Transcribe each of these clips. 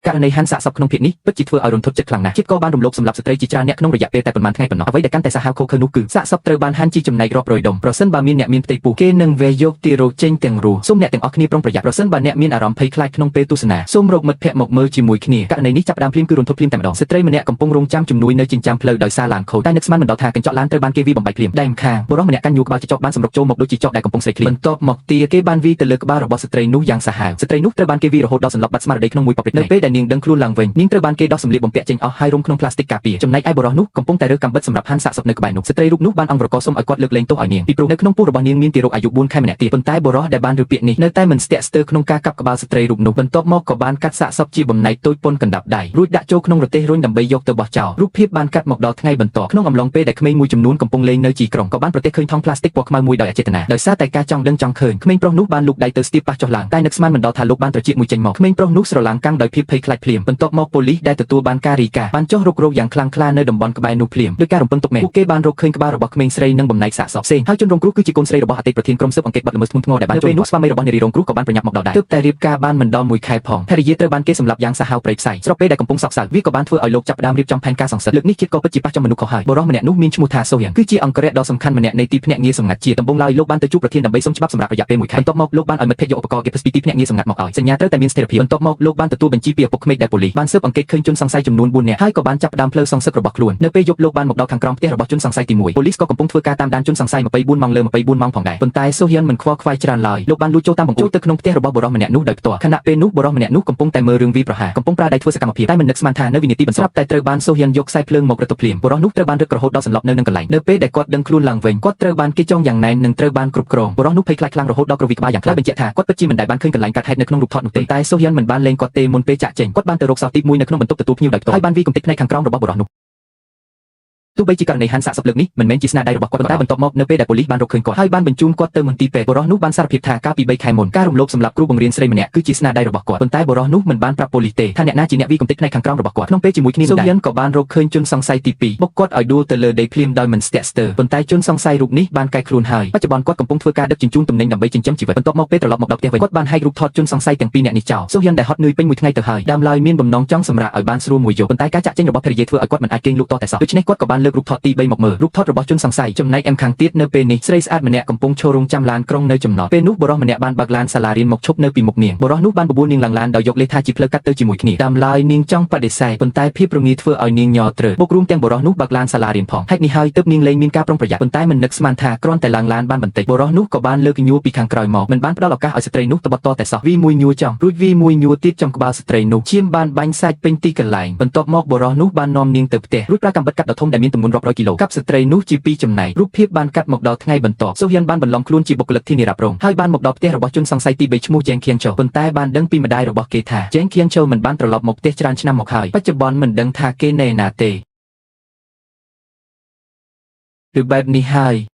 ករណីហាន់សាកសពក្នុងភាគនេះពិតជាធ្វើឲ្យរន្ធត់ចិត្តខ្លាំងណាស់ជាតិក៏បានរំលោភសម្រាប់ស្ត្រីជាច្រើនអ្នកក្នុងរយៈពេលតែប៉ុន្មានថ្ងៃប៉ុណ្ណោះអ្វីដែលកាន់តែសាហាវឃោឃៅនោះគឺសាកសពត្រូវបានហាន់ជីចំណែករាប់រយដុំប្រសិនបើមានអ្នកមានផ្ទៃពោះគេនឹងវេយកទារកចេញទាំងរស់សូមអ្នកទាំងអស់គ្នាប្រុងប្រយ័ត្នប្រសិនបើអ្នកមានអារម្មណ៍ភ័យខ្លាចក្នុងពេលទស្សនាសូមរកមិត្តភក្តិមកមើលជាមួយគ្នាករណីនេះចាប់ផ្ដើមភ្លាមគឺរន្ធត់ភ្លាមតែម្ដងស្ត្រីម្នាក់កំពុងរងចាំជំនួយនៅចិញ្ចើមផ្លូវដោយសារឡានខូចតែនឹកស្មានមិនដល់ថាកញ្ចក់ឡានត្រូវបានគេវាយបំបែកភ្លាមដែរម្ខាងបុរសម្នាក់កាន់ញូក្បាលចចកបានសម្រុកចូលមកដូចជាចកដែលកំពុងស្រេកឃ្លានបន្ទាប់មកទាគេបានវាយទៅលើក្បាលរបស់ស្ត្រីនោះយ៉ាងសាហាវស្ត្រីនោះត្រូវបានគេវាយរហូតដល់សន្លប់បាត់ស្មារតីក្នុងមួយប៉ព្រិចនៅពេលដែលនាងដឹងខ្លួនឡើងវិញនាងត្រូវបានគេដោះសម្លៀកបំពាក់ចេញអស់ហើយរុំក្នុងផ្លាស្ទិកការពារចំណែកឯបុរសនោះកំពុងតែរើសកាំបិតសម្រាប់ហាន់សាកសពនៅក្បែរនោះស្ត្រីរូបនោះបានអង្គរកសុំឲ្យគាត់លើកលែងទោសឲ្យនាងពីព្រោះនៅក្នុងពោះរបស់នាងមានទារកអាយុ4ខែម្នាក់ទៀតប៉ុន្តែបុរសដែលបានរើសពាក្យនេះនៅតែមិនស្ទាក់ស្ទើរក្នុងការកាប់ក្បាលស្ត្រីរូបនោះបន្ទាប់មកក៏បានកាត់សាកសពជាបំណែកតូចប៉ុនកណ្ដាប់ដៃរួចដាក់ចូលក្នុងរទេះរុញដើម្បីយកទៅបោះចោលរូបភាពបានកាត់មកដល់ថ្ងៃបន្ទាប់ក្នុងអំឡុងពេលដែលក្មេងមួយចំនួនកំពុងលេងនៅជីក្រុងក៏បានប្រទះឃើញថង់ផ្លាស្ទិកពណ៌ខ្មៅមួយដោយអចេតនាដោយសារតែការចង់ដឹងចង់ឃើញក្មេងប្រុសនោះបានលូកដៃទៅស្ទាបប៉ះចុះឡើងតែនឹកស្មានមិនដល់ថាលោកបានត្រចៀកមួយចេញមកក្មេងប្រុសនោះស្រឡាំងកាំងដោយភាពភ័យខ្លាចភ្លាមបន្ទាប់មកប៉ូលីសដែលទទួលបានការរាយការណ៍បានចុះរុករកយ៉ាងខ្លាំងក្លានៅតំបន់ក្បែរនោះភ្លាមដោយការរំពឹងទុកមែនពួកគេបានរកឃើញក្បាលរបស់ក្មេងស្រីនិងបំណែកសាកសពផ្សេងហើយជនរងគ្រោះគឺជាកូនស្រីរបស់អតីតប្រធានក្រុមស៊ើបអង្កេតបាត់ល្មើសធ្ងន់ធ្ងរដែលបានចូលនោះស្វាមីរបស់នារីរងគ្រោះក៏បានប្រញាប់មកដល់ដែរទើបតែរៀបការបានមិនដល់មួយខែផងភរិយាត្រូវបានគេសម្លាប់យ៉ាងសាហាវព្រៃផ្សៃស្របពេលដែលកំពុងសោកសៅវាក៏បានធ្វើឲ្យលោកចាប់ផ្ដើមរៀបចំផែនការសង្សឹកលើកនេះជាតិក៏ពិតជាប៉ះចំមនុស្សខុសហើយបុរសម្នាក់នោះមានឈ្មោះថាសូហៀនគឺជាអង្គរៈដ៏សំខាន់ម្នាក់នៃទីភ្នាក់ងារសម្ងាត់ជាតិដំបូងឡើយលោកបានទៅជួបប្រធានដើម្បីសុំច្បាប់សម្រាប់រយៈពេល1ខែបន្ទាប់មកលោកបានឲ្យមិត្តភក្តិយកឧបករណ៍គេផ្ពីទីភ្នាក់ងារសម្ងាត់មកឲ្យសញ្ញាត្រូវតែមានស្ថិរភាពបន្ទាប់មកលោកបានទទួលបញ្ជាពីឪពុកក្មេកដែលប៉ូលីសបានស៊ើបអង្កេតឃើញជនសង្ស័យចំនួន4នាក់ហើយក៏បានចាប់ផ្ដើមផ្លូវសងសឹករបស់ខ្លួននៅពេលយប់លោកបានមកដល់ខាងក្រោមផ្ទះរបស់ជនសង្ស័យទី1ប៉ូលីសក៏កំពុងធ្វើការតាមដានជនសង្ស័យ24ម៉ោងលើ24ម៉ោងផងដែរប៉ុន្តែសូហៀនមិនខ្វល់ខ្វាយច្រើនឡើយលោកបានលួចចូលតាមបង្អួចទៅក្នុងផ្ទះរបស់បុរសម្នាក់នោះដោយផ្ទាល់ខណៈពេលនោះបុរសម្នាក់នោះកំពុងតែមើលរឿងវាយប្រហារកំពុងប្រើដៃធ្វើសកម្មភាពតែមិននឹកស្មានថានៅវិនាទីបន្ទាប់តែត្រូវបានសូហៀនយកខ្សែភ្លើងមករត់ទៅភ្លាមបុរសនោះត្រូវបានរឹតរហូតដល់សន្លប់នៅនឹងកន្លែងនៅពេលដែលគាត់ដឹងខ្លួនឡើងវិញគាត់ត្រូវបានគេចងយ៉ាងណែននិងត្រូវបានគ្រប់គ្រងបុរសនោះភ័យខ្លាចខ្លាំងរហូតដល់ក្រវីក្បាលយ៉ាងខ្លាំងបញ្ជាក់ថាគាត់ពិតជាមិនដែលបានឃើញកន្លែងកាត់ហេតុនៅក្នុងរូបថតនោះទេតែសូហៀនមិនបានលេងគាត់ទេមុនពេលចាក់ចេញគាត់បានទៅរកសោទី1នៅក្នុងបន្ទប់ទទួលភ្ញៀវដោយផ្ទាល់ហើយបានវាយគំទេចផ្នែកខាងក្រោមរបស់បុរសនោះទោះបីជាករណីហាន់សាកសពលើកនេះមិនមែនជាស្នាដៃរបស់គាត់ប៉ុន្តែបន្ទាប់មកនៅពេលដែលប៉ូលីសបានរកឃើញគាត់ហើយបានបញ្ជូនគាត់ទៅមន្ទីរពេទ្យបុរសនោះបានសារភាពថាកាលពី3ខែមុនការរំលោភសម្លាប់គ្រូបង្រៀនស្រីម្នាក់គឺជាស្នាដៃរបស់គាត់ប៉ុន្តែបុរសនោះមិនបានប្រាប់ប៉ូលីសទេថាអ្នកណាជាអ្នកវាយគំទេចផ្នែកខាងក្រោមរបស់គាត់ក្នុងពេលជាមួយគ្នាសូហៀនក៏បានរកឃើញជនសង្ស័យទី2បុកគាត់ឲ្យដួលទៅលើដីភ្លាមដោយមិនស្ទាក់ស្ទើរប៉ុន្តែជនសង្ស័យរូបនេះបានកែខ្លួនហើយបច្ចុប្បន្នគាត់កំពុងធ្វើការដឹកជញ្ជូនទំនិញដើម្បីចិញ្ចឹមជីវិតបន្ទាប់មកពេលត្រឡប់មកដល់ផ្ទះវិញគាត់បានហែករូបថតជនសង្ស័យទាំង2នាក់នេះចោលសូហៀនដែលហត់នឿយពេញមួយថ្ងៃទៅហើយដើមឡើយមានបំណងចង់សម្រាកឲ្យបានស្រួលមួយយប់ប៉ុន្តែការចាក់ចេញរបស់ភរិយាធ្វើឲ្យគាត់មិនអាចគេងលក់តតែសោះដូច្នេះគាត់ក៏បានលើករូបថតទី3មកមើលរូបថតរបស់ជនសង្ស័យចំណែកខាងទៀតនៅពេលនេះស្រីស្អាតម្នាក់កំពុងឈររងចាំឡានក្រុងនៅចំណតពេលនោះបុរសម្នាក់បានបើកឡានសាលារៀនមកឈប់នៅពីមុខនាងបុរសនោះបានបបួលនាងឡើងឡានដោយយកលេសថាជាផ្លូវកាត់ទៅជាមួយគ្នាតាមឡើយនាងចង់បដិសេធប៉ុន្តែភាពរងាធ្វើឲ្យនាងញ័រត្រើតបុករួមទាំងបុរសនោះបើកឡានសាលារៀនផងហេតុនេះហើយទើបនាងលែងមានការប្រុងប្រយ័ត្នប៉ុន្តែមិននឹកស្មានថាគ្រាន់តែឡើងឡានបានបន្តិចបុរសនោះក៏បានលើកញួរពីខាងក្រោយមកមិនបានផ្ដល់ឱកាសឲ្យស្ត្រីនោះទៅបត់តតែសោះវីមួយញួរចំរួចវីមួយញួរទៀតចំក្បាលស្ត្រីនោះឈាមបានបាញ់សាច់ពេញទីកន្លែងបន្ទាប់មកបុរសនោះបាននាំនាងទៅផ្ទះរួចប្រើកាំបិតកាត់ដ៏ធំដែលមានទម្ងន់រាប់រយគីឡូកាប់ស្ត្រីនោះជាពីរចំណែករូបភាពបានកាត់មកដល់ថ្ងៃបន្ទាប់សូហៀនបានបន្លំខ្លួនជាបុគ្គលិកធានារ៉ាប់រងហើយបានមកដល់ផ្ទះរបស់ជនសង្ស័យទី3ឈ្មោះជេងខៀងជូប៉ុន្តែបានដឹងពីម្ដាយរបស់គេថាជេងខៀងជូមិនបានត្រឡប់មកផ្ទះច្រើនឆ្នាំមកហើយបច្ចុប្បន្នមិនដឹងថាគេនៅណាទេឬបែបនេះហ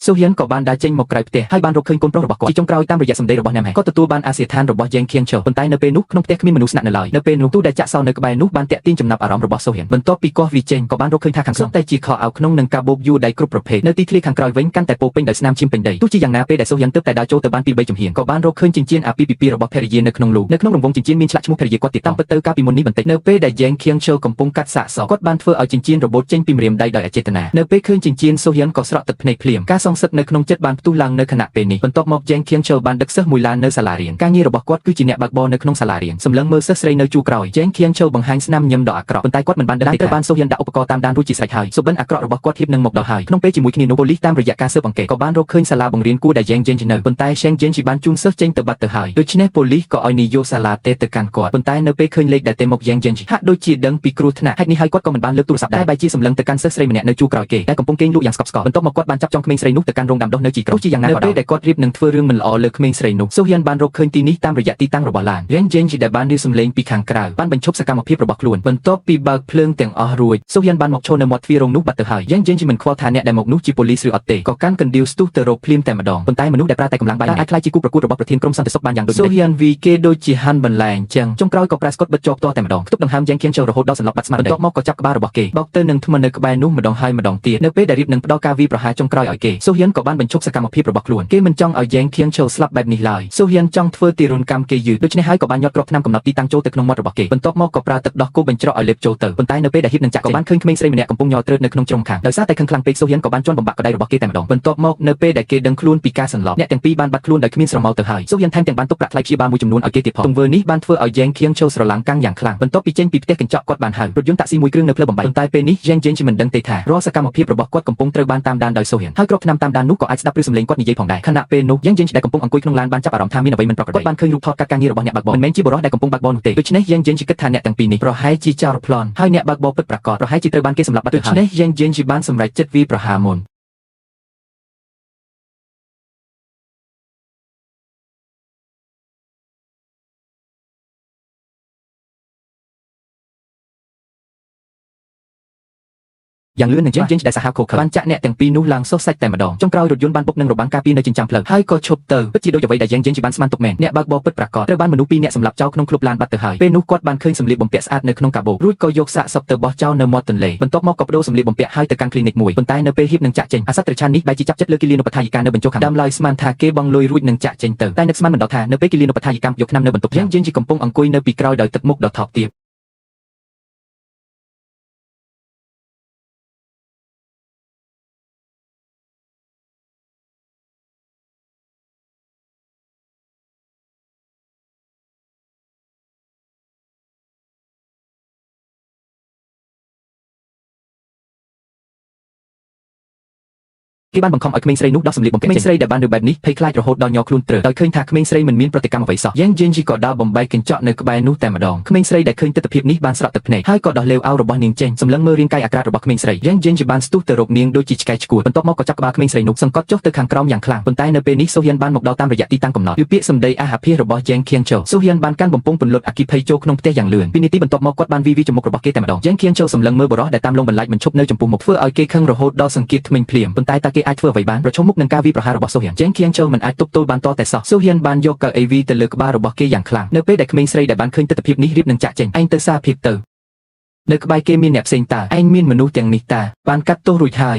ើយសូហៀនក៏បានដើរចេញមកក្រៅផ្ទះហើយបានរកឃើញកូនប្រុសរបស់គាត់ជាចុងក្រោយតាមរយៈសម្ដីរបស់ណាំហែគាត់ទទួលបានអាសយដ្ឋានរបស់ជេងខៀងជូប៉ុន្តែនៅពេលនោះក្នុងផ្ទះគ្មានមនុស្សស្នាក់នៅឡើយនៅពេលនោះទូដែលចាក់សោនៅក្បែរនោះបានតាក់ទាញចំណាប់អារម្មណ៍របស់សូហៀនបន្ទាប់ពីកោះវាចេញក៏បានរកឃើញថាខាងក្នុងតែជាខោអាវក្នុងនិងកាបូបយួរដៃគ្រប់ប្រភេទនៅទីធ្លាខាងក្រោយវិញកាន់តែពោពេញដោយស្នាមឈាមពេញដីទោះជាយ៉ាងណាពេលដែលសូហៀនទើបតែដើរចូលទៅបានពី3ជំហានក៏បានរកឃើញចិញ្ចៀនអាពាហ៍ពិពាហ៍របស់ភរិយានៅក្នុងលោកនៅក្នុងរង្វង់ចិញ្ចៀនមានឆ្លាក់ឈ្មោះភរិយាគាត់ទៀតតាមពិតទៅកាលពីមុននេះបន្តិចនៅពេលដែលជេងខៀងជូកំពុងកាត់សាកសពគាត់បានធ្វើឲ្យចិញ្ចៀនរបូតចេញពីម្រាមដៃដោយអចេតនានៅពេលឃើញចិញ្ចៀនសូហៀនក៏ស្រក់ទឹកភ្នែកភ្លាមការសងសឹកនៅក្នុងចិត្តបានផ្ទុះឡើងនៅខណៈពេលនេះបន្ទាប់មកជេងខៀងជូបានដឹកសិស្សមួយឡាននៅសាលារៀនការងាររបស់គាត់គឺជាអ្នកបើកបរនៅក្នុងសាលារៀនសម្លឹងមើលសិស្សស្រីនៅជួរក្រោយជេងខៀងជូបង្ហាញស្នាមញឹមដ៏អាក្រក់ប៉ុន្តែគាត់មិនបានដឹងថាបានសូហៀនដាក់ឧបករណ៍តាមដានរួចជាស្រេចហើយសុបិនអាក្រក់របស់គាត់ធៀបនឹងមកដល់ហើយក្នុងពេលជាមួយគ្នានោះប៉ូលីសតាមរយៈការស៊ើបអង្កេតក៏បានរកឃើញសាលាបង្រៀនគួរដែលជេងនៅប៉ុន្តែជេងបានជូនសិស្សចេញទៅបាត់ទៅហើយដូច្នេះប៉ូលីសក៏ឲ្យនាយកសាលាទេទៅកាន់គាត់ប៉ុន្តែនៅពេលឃើញលេខដែលទេមកជេងហាក់ដូចជាដឹងពីគ្រោះថ្នាក់ហេតុនេះហើយគាត់ក៏មិនបានលើកទូរស័ព្ទដែរបែរជាសម្លឹងទៅកាន់សិស្សស្រីម្នាក់នៅជួរក្រោយគេដែលកំពុងគេងលក់យ៉ាងស្កប់ស្កល់បន្ទាប់មកគាត់បានចាប់ចង់ក្មេងស្រីនោះទៅកាន់រោងដាំដុះនៅជីក្រុងជាយ៉ាងណាក៏ដោយដែលគាត់រៀបនឹងធ្វើរឿងមិនល្អលើក្មេងស្រីនោះសូហៀនបានរកឃើញទីនេះតាមរយៈទីតាំងរបស់ឡានជេងដែលបានរៀបសម្លេងពីខាងក្រៅបានបញ្ឈប់សកម្មភាពរបស់ខ្លួនបន្ទាប់ពីបើកភ្លើងទាំងអស់រួចសូហៀនបានមកឈរនៅមាត់ទ្វាររោងនោះបាត់ទៅហើយជេងមិនខ្វល់ថាអ្នកដែលមកនោះជាប៉ូលីសឬអត់ទេក៏កាន់កណ្ដៀវស្ទុះទៅរកភ្លាមតែម្ដងប៉ុន្តែមនុស្សដែលប្រើតែកម្លាំងបាយអាចខ្លាចជាគូប្រកួតរបស់ប្រធានក្រុមសន្តិសុខបានយ៉ាងដូចនេះសូហៀនវីគេដូចជាហាន់បន្លែអញ្ចឹងចុងក្រោយក៏ប្រែស្កុតបិទជាប់តតែម្ដងខ្ទប់ដង្ហើមជេងខៀងជូរហូតដល់សន្លប់បាត់ស្មារតីបន្ទាប់មកក៏ចាប់ក្បាលរបស់គេបោកទៅនឹងធ្មឺនៅក្បែរនោះម្ដងហើយម្ដងទៀតនៅពេលដែលរៀបនឹងផ្ដល់ការវាយប្រហារចុងក្រោយឲ្យគេសូ សូហ៊ានក៏បានបញ្ឈប់សកម្មភាពរបស់ខ្លួនគេមិនចង់ឲ្យយ៉េងឃៀងឈូស្លាប់បែបនេះឡើយសូហ៊ានចង់ធ្វើទារុណកម្មគេយឺតដូច្នេះហើយក៏បានយកគ្រាប់ថ្នាំកំណត់ទីតាំងចូលទៅក្នុងមាត់របស់គេបន្ទាប់មកក៏ប្រើទឹកដោះគោបញ្ច្រកឲ្យលេបចូលទៅប៉ុន្តែនៅពេលដែលហ៊ីបនឹងចាក់ក៏បានឃើញក្មេងស្រីម្នាក់កំពុងញ័រត្រើតនៅក្នុងជ្រុងខាងដោយសារតែខឹងខ្លាំងពេកសូហ៊ានក៏បានជន់បំបាក់ក្តីរបស់គេតែម្ដងបន្ទាប់មកនៅពេលដែលគេដឹងខ្លួនពីការសន្លប់អ្នកទាំងពីរបានបាត់ខ្លួនដោយគ្មានស្រមោលទៅហើយសូហ៊ានថែមទាំងបានទុកប្រាក់ថ្លៃព្យាបាលមួយចំនួនឲ្យគេទៀតផងទង្វើនេះបានធ្វើឲ្យយ៉េងឃៀងឈូស្រឡាំងកាំងយ៉ាងខ្លាំងបន្ទាប់ពីចេញពីផ្ទះកញ្ចក់គាត់បានហៅរថយន្តតាក់ស៊ីមួយគ្រឿងនៅផ្លូវបំបីប៉ុន្តែពេលនេះយ៉េងជេងមិនដឹងទេថារាល់សកម្មភាពរបស់គាត់កំពុងត្រូវបានតាមដានដោយសូហ៊ានហើយគ្រាប់ថ្នាំតាមដាននោះក៏អាចស្ដាប់ឬសំឡេងគាត់និយាយផងដែរខណៈពេលនោះយ៉េងជេងដែលកំពុងអង្គុយក្នុងឡានបានចាប់អារម្មណ៍ថាមានអ្វីមិនប្រក្រតីគាត់បានឃើញរូបថតកាត់ការងាររបស់អ្នកបើកបរមិនមែនជាបុរសដែលកំពុងបើកបរនោះទេដូច្នេះយ៉េងជេងគិតថាអ្នកទាំងពីរនេះប្រហែលជាចោរប្លន់ហើយអ្នកបើកបរពិតប្រាកដប្រហែលជាត្រូវបានគេសម្លាប់បាត់ទៅហើយដូច្នេះយ៉េងជេងបានសម្រេចចិត្តវាយប្រហារមុនយ៉ាងលឿននឹងយ៉េងដែលសាហាវខូខើបានចាក់អ្នកទាំងពីរនោះឡើងសុសសាច់តែម្ដងចុងក្រោយរថយន្តបានបុកនឹងរបាំងការពារនៅចិញ្ចើមផ្លូវហើយក៏ឈប់ទៅពិតជាដូចអ្វីដែលយ៉េងបានស្មានទុកមែនអ្នកបើកបរពិតប្រាកដត្រូវបានមនុស្សពីរនាក់សម្លាប់ចោលក្នុងក្លឹបឡានបាត់ទៅហើយពេលនោះគាត់បានឃើញសម្លៀកបំពាក់ស្អាតនៅក្នុងកាបូបរួចក៏យកសាកសពទៅបោះចោលនៅមាត់ទន្លេបន្ទាប់មកក៏បដូរសម្លៀកបំពាក់ហើយទៅកាន់គ្លីនិកមួយប៉ុន្តែនៅពេលហ៊ីបនឹងចាក់ចេញអាសត្វត្រឆាននេះបែរជាចាប់ចិត្តលើគិលានុបដ្ឋាយិកានៅបញ្ចុះខាងដើមឡើយស្មានថាគេបង់លុយរួចនឹងចាក់ចេញទៅតែនឹកស្មានមិនដល់ថានៅពេលគិលានុបដ្ឋាយិកម្មយកឆ្នាំនៅបន្ទប់យ៉េងកំពុងអង្គុយនៅពីក្រោយដោយទឹកមុខដ៏ថប់ទាបគេបានបង្ខំឲ្យក្មេងស្រីនោះដោះសម្លៀកបំពាក់ក្មេងស្រីដែលបានរើបែបនេះភ័យខ្លាចរហូតដល់ញ័រខ្លួនទ្រើដោយឃើញថាក្មេងស្រីមិនមានប្រតិកម្មអ្វីសោះយ៉េងក៏ដើរបំបែកកញ្ចក់នៅក្បែរនោះតែម្ដងក្មេងស្រីដែលឃើញទស្សនវិជ្ជានេះបានស្រក់ទឹកភ្នែកហើយក៏ដោះលេវអោរបស់នាងចេញសម្លឹងមើលរាងកាយអាក្រាតរបស់ក្មេងស្រីយ៉េងបានស្ទុះទៅរកនាងដូចជាឆ្កែឆ្កួតបន្ទាប់មកក៏ចាប់ក្បាលក្មេងស្រីនោះសង្កត់ចុះទៅខាងក្រោមយ៉ាងខ្លាំងប៉ុន្តែនៅពេលនេះសូហ៊ានបានមកដល់តាមរយៈទីតាំងកំណត់គឺពាក្យសម្ដីអាហាភាសរបស់យ៉េងឃៀងឈូសូហ៊ានបានកាន់បំពង់ពន្លត់អគ្គិភ័យចូលក្នុងផ្ទះយ៉ាងលឿនពីនាទីបន្ទាប់មកគាត់បានវីចំមុខរបស់គេតែម្ដងយ៉េងឃៀងឈូសម្លឹងមើលបរិះដែលតាមលងបន្លាចមិនឈប់នៅចំពោះមុខធ្វើឲ្យគេខឹងរហូតដល់សង្កៀតធ្មេញភ្លាមប៉ុន្តែតើគេអាចធ្វើអ្វីបានប្រឈមមុខនឹងការវាយប្រហាររបស់សូហ៊ានយ៉េងឃៀងឈូមិនអាចទប់ទល់បានតតែសោះសូហ៊ានបានយកកៅអីវីទៅលើក្បាលរបស់គេយ៉ាងខ្លាំងនៅពេលដែលក្មេងស្រីដែលបានឃើញទស្សនវិជ្ជានេះរៀបនឹងចាក់ចេញឯងទៅសារភាពទៅនៅក្បែរគេមានអ្នកផ្សេងតើឯងមានមនុស្សទាំងនេះតើបានកាត់ទោសរួចហើយ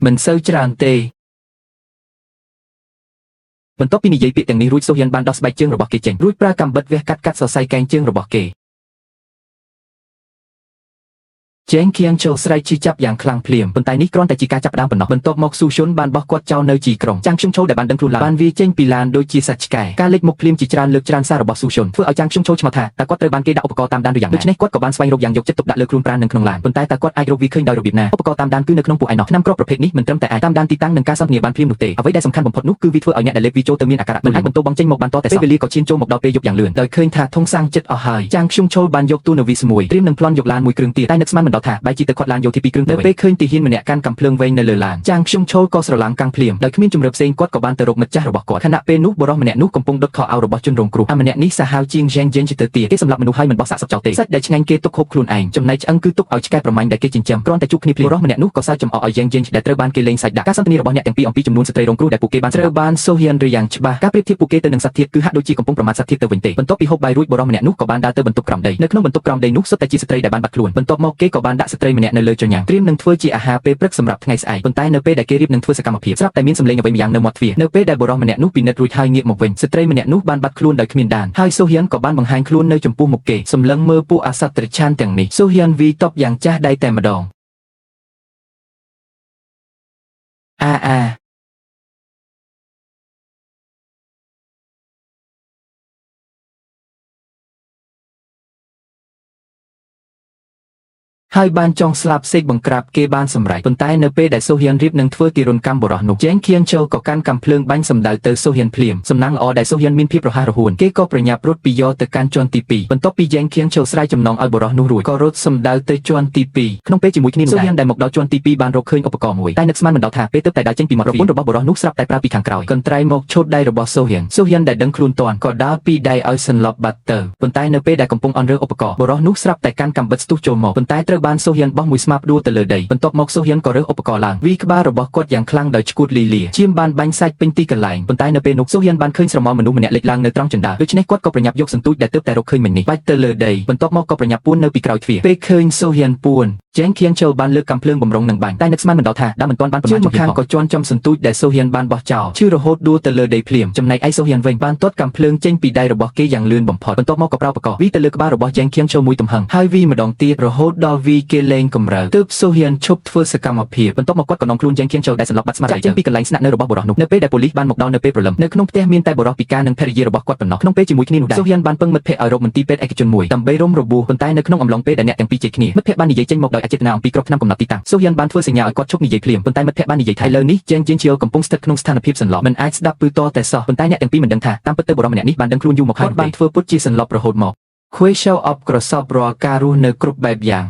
មិនសូវច្រើនទេបន្ទាប់ពីនិយាយពាក្យទាំងនេះរួចសូហ៊ានបានដោះស្បែកជើងរបស់គេចេញរួចប្រើកាំបិតវះកាត់សរសៃកែងជើងរបស់គេយ៉េងឃៀងឈូស្រែកឈឺចាប់យ៉ាងខ្លាំងភ្លាមប៉ុន្តែនេះគ្រាន់តែជាការចាប់ផ្ដើមប៉ុណ្ណោះបន្ទាប់មកស៊ូស៊ុនបានបោះគាត់ចោលនៅជីក្រុងចាងខ្ជុងឈូដែលបានដឹងខ្លួនឡើងបានវាចេញពីឡានដូចជាសាច់ឆ្កែការលេចមុខភ្លាមជាច្រើនលើកច្រើនសាររបស់ស៊ូស៊ុនធ្វើឲ្យចាងខ្ជុងឈូឆ្ងល់ថាតើគាត់ត្រូវបានគេដាក់ឧបករណ៍តាមដានឬយ៉ាងណាដូច្នេះគាត់ក៏បានស្វែងរកយ៉ាងយកចិត្តទុកដាក់លើខ្លួនប្រាណនៅក្នុងឡានប៉ុន្តែតើគាត់អាចរកវាឃើញដោយរបៀបណាឧបករណ៍តាមដានគឺនៅក្នុងពួកឯណោះឆ្នាំគ្រាប់ប្រភេទនេះមិនត្រឹមតែអាចតាមដានទីតាំងនិងការសន្ទនាបានភ្លាមនោះទេអ្វីដែលសំខាន់បំផុតនោះគឺវាធ្វើឲ្យអ្នកដែលលេបវាចូលទៅមានអាការៈមិនអាចបន្តបងចេញមកបានតតែពេលវេលាក៏ឈានចូលមកដល់ពេលយប់យ៉ាងលឿនដោយឃើញថាធុងសាំងចិត្តអស់ហើយចាងខ្ជុងឈូបានយកទូនវីសមួយត្រៀមនឹងប្លន់យកឡានមួយគ្រឿងទៀតតែនឹកស្មានមិនដល់ថាបែរជាទៅគាត់ឡានយោធីពីរគ្រឿងទៅពេលឃើញទីហ៊ានម្នាក់កាន់កាំភ្លើងវែងនៅលើឡានចាងខ្ជុងឈូក៏ស្រឡាំងកាំងភ្លាមដោយគ្មានជំរឿផ្សេងគាត់ក៏បានទៅរកមិត្តចាស់របស់គាត់ខណៈពេលនោះបុរសម្នាក់នោះកំពុងដុតខោអាវរបស់ជនរងគ្រោះម្នាក់នេះសាហាវជាងយ៉េងទៅទៀតគេសម្លាប់មនុស្សហើយមិនបោះសាកសពចោលទេសាច់ដែលឆ្ងាញ់គេទុកហូបខ្លួនឯងចំណែកឆ្អឹងគឺទុកឲ្យឆ្កែប្រមាញ់ដែលគេចិញ្ចឹមគ្រាន់តែជួបគ្នាភ្លាមបុរសម្នាក់នោះក៏សើចចំអកឲ្យយ៉េងដែលត្រូវបានគេលេងសាច់ដាក់ការសន្ទនារបស់អ្នកទាំងពីរអំពីចំនួនស្ត្រីរងគ្រោះដែលពួកគេបានត្រូវបានសូហ៊ានឬយ៉ាងច្បាស់ការប្រៀបធៀបពួកគេទៅនឹងសត្វធាតុគឺហាក់ដូចជាកំពុងប្រមាថសត្វធាតុទៅវិញទេបន្ទាប់ពីហូបបាយរួចបុរសម្នាក់នោះក៏បានដើរទៅបន្ទប់ក្រោមដីនៅក្នុងបន្ទប់ក្រោមដីនោះសុទ្ធតែជាស្ត្រីដែលបានបាត់ខ្លួនបន្ទាប់មកគេក៏បានដាក់ស្ត្រីម្នាក់នៅលើជញ្ជាំងត្រៀមនឹងធ្វើជាអាហារពេលព្រឹកសម្រាប់ថ្ងៃស្អែកប៉ុន្តែនៅពេលដែលគេរៀបនឹងធ្វើសកម្មភាពស្រាប់តែមានសម្លេងអ្វីម្យ៉ាងនៅមាត់ទ្វារនៅពេលដែលបុរសម្នាក់នោះពិនិត្យរួចហើយងាកមកវិញស្ត្រីម្នាក់នោះបានបាត់ខ្លួនដោយគ្មានដានហើយសូហ៊ានក៏បានបង្ហាញខ្លួននៅចំពោះមុខគេសម្លឹងមើលពួកអាសត្វត្រឆានទាំងនេះសូហ៊ានវីតបយ៉ាងចាស់ដៃតែម្ដងអាហើយបានចង់ស្លាប់សេកបង្ក្រាបគេបានសម្រេចប៉ុន្តែនៅពេលដែលសូហ៊ានរៀបនឹងធ្វើទារុណកម្មបុរសនោះយ៉េងឃៀងឈូក៏កាន់កាំភ្លើងបាញ់សម្ដៅទៅសូហ៊ានភ្លាមសំណាងល្អដែលសូហ៊ានមានភាពរហ័សរហួនគេក៏ប្រញាប់រត់ពីយកទៅកាន់ជាន់ទី2បន្ទាប់ពីយ៉េងឃៀងឈូស្រែកចំណងឲ្យបុរសនោះរួចក៏រត់សម្ដៅទៅជាន់ទី2ក្នុងពេលជាមួយគ្នានោះសូហ៊ានដែលមកដល់ជាន់ទី2បានរកឃើញឧបករណ៍មួយតែនឹកស្មានមិនដល់ថាពេលទើបតែដើរចេញពីមាត់ប្រពន្ធរបស់បុរសនោះស្រាប់តែប្រើពីខាងក្រោយកន្ត្រៃមកឈូតដៃរបស់សូហ៊ានដែលដឹងខ្លួនទាន់ក៏ដើរពីដៃឲ្យសន្លប់បាត់ទៅប៉ុន្តែនៅពេលដែលកំពុងអន់រើឧបករណ៍បុរសនោះស្រាប់តែកាន់កាំបិតស្ទុះចូលមកប៉ុន្តែត្រូវបានសូហ៊ានបោះមួយស្មាផ្ដួលទៅលើដីបន្ទាប់មកសូហ៊ានក៏រើឧបករណ៍ឡើងវាយក្បាលរបស់គាត់យ៉ាងខ្លាំងដោយឈួតលីលាឈាមបានបាញ់សាច់ពេញទីកន្លែងប៉ុន្តែនៅពេលនោះសូហ៊ានបានឃើញស្រមោលមនុស្សម្នាក់លេចឡើងនៅត្រង់ជណ្ដើរដូច្នេះគាត់ក៏ប្រញាប់យកសន្ទូចដែលទើបតែរកឃើញមិញនេះបាច់ទៅលើដីបន្ទាប់មកក៏ប្រញាប់ពួននៅពីក្រោយទ្វារពេលឃើញសូហ៊ានពួន ចែងខៀងចូលបានលើកកំភ្លើងបំរុងនឹងបាញ់តែនឹកស្មានមិនដល់ថាដើមមិនទាន់បានប្រមាណជំហានក៏ជន់ចំសន្ទូចដែលសូហៀនបានបោះចោលឈឺរហូតដួលទៅលើដីភ្លាមចំណែកឯសូហៀនវិញបានទាត់កំភ្លើងចេញពីដៃរបស់គេយ៉ាងលឿនបំផុតបន្ទាប់មកក៏ប្រោបប្រកបវីទៅលើក្បាលរបស់ចែងខៀងចូលមួយទំហឹងហើយវីម្ដងទៀតរហូតដល់វីគេលែងកម្រើទើបសូហៀនឈប់ធ្វើសកម្មភាពបន្ទាប់មកគាត់ក៏នាំខ្លួនចែងខៀងចូលដែលសន្លប់បាត់ស្មារតីចេញពីកន្លែងស្នាក់នៅរបស់បុរសនោះនៅពេលដែលប៉ូលីសបានមកដល់នៅពេលព្រលឹមនៅក្នុងផ្ទះមានតែបុរសពិការនិងភរិយារបស់គាត់ប៉ុណ្ណោះក្នុងពេលជាមួយគ្នានោះដែរសូហៀនបានពឹងមិត្តភក្តិឲ្យរកមន្ទីរពេទ្យឯកជនមួយដើម្បីរំរបួសប៉ុន្តែនៅក្នុងអំឡុងពេលដែលអ្នកទាំងពីរជែកគ្នាមិត្តភក្តិបាននិយាយចេញមកដោយអចេតនាអំពីគ្រប់ឆ្នាំកំណត់ទីតាំងសូហៀនបានធ្វើសញ្ញាឲ្យគាត់ឈប់និយាយភ្លាមប៉ុន្តែមិត្តភក្តិបាននិយាយថាឥឡូវនេះចែងជាងជាវកំពុងស្ថិតក្នុងស្ថានភាពសន្លប់មិនអាចស្ដាប់ពឺតតែសោះប៉ុន្តែអ្នកទាំងពីរមិនដឹងថាតាមពិតទៅបុរសម្នាក់នេះបានដឹងខ្លួនយូរមកហើយបានធ្វើពុតជាសន្លប់រហូតមកខុយឆៅអបក្រសបរាល់ការរស់នៅគ្រប់បែបយ៉ាង